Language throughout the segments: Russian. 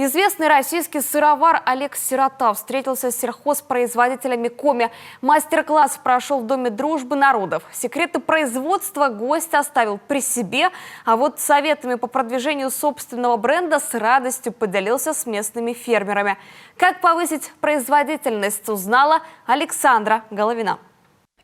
Известный российский сыровар Олег Сирота встретился с сельхозпроизводителями Коми. Мастер-класс прошел в Доме дружбы народов. Секреты производства гость оставил при себе, а вот советами по продвижению собственного бренда с радостью поделился с местными фермерами. Как повысить производительность, узнала Александра Головина.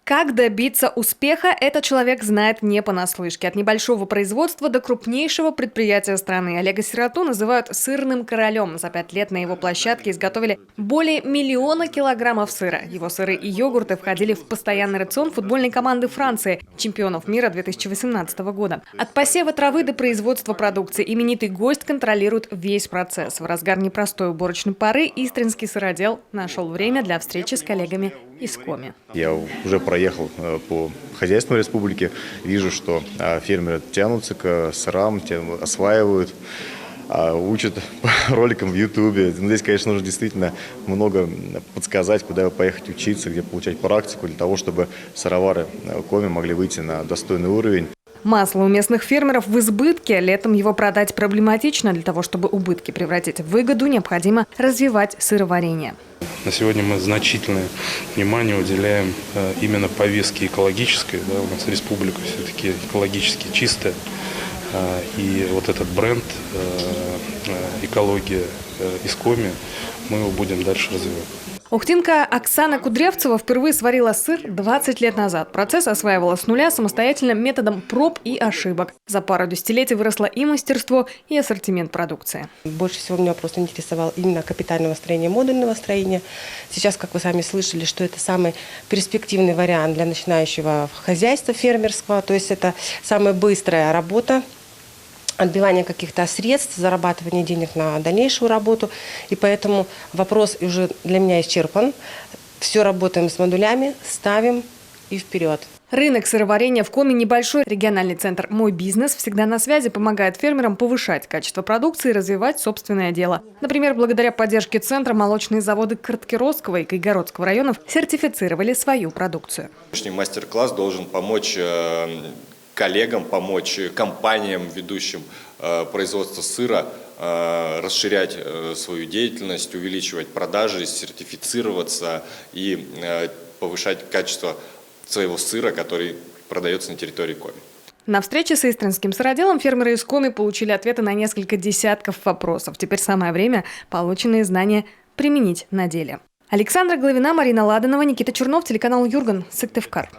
Как добиться успеха, этот человек знает не понаслышке. От небольшого производства до крупнейшего предприятия страны. Олега Сироту называют сырным королем. За 5 лет на его площадке изготовили более 1 миллиона килограммов сыра. Его сыры и йогурты входили в постоянный рацион футбольной команды Франции, чемпионов мира 2018 года. От посева травы до производства продукции именитый гость контролирует весь процесс. В разгар непростой уборочной поры истринский сыродел нашел время для встречи с коллегами из Коми. Я уже проехал по хозяйству республики, вижу, что фермеры тянутся к сырам, осваивают, учат роликам в Ютубе. Здесь, конечно, нужно действительно много подсказать, куда поехать учиться, где получать практику, для того, чтобы сыровары Коми могли выйти на достойный уровень. Масло у местных фермеров в избытке. Летом его продать проблематично. Для того, чтобы убытки превратить в выгоду, необходимо развивать сыроварение. На сегодня мы значительное внимание уделяем именно повестке экологической. Да, у нас республика все-таки экологически чистая. И вот этот бренд «Экология из Коми» мы его будем дальше развивать. Ухтинка Оксана Кудрявцева впервые сварила сыр 20 лет назад. Процесс осваивала с нуля самостоятельно методом проб и ошибок. За пару десятилетий выросло и мастерство, и ассортимент продукции. Больше всего меня просто интересовало именно капитального строения, модульного строения. Сейчас, как вы сами слышали, что это самый перспективный вариант для начинающего хозяйства фермерского. То есть это самая быстрая работа. Отбивание каких-то средств, зарабатывание денег на дальнейшую работу. И поэтому вопрос уже для меня исчерпан. Все работаем с модулями, ставим и вперед. Рынок сыроварения в Коми небольшой. Региональный центр «Мой бизнес» всегда на связи, помогает фермерам повышать качество продукции и развивать собственное дело. Например, благодаря поддержке центра молочные заводы Карткиросского и Кайгородского районов сертифицировали свою продукцию. Сегодняшний мастер-класс должен помочь коллегам, помочь компаниям, ведущим производство сыра, расширять свою деятельность, увеличивать продажи, сертифицироваться и повышать качество своего сыра, который продается на территории Коми. На встрече с истринским сыроделом фермеры из Коми получили ответы на несколько десятков вопросов. Теперь самое время полученные знания применить на деле. Александра Головина, Марина Ладанова, Никита Чернов, телеканал Юрган, Сыктывкар.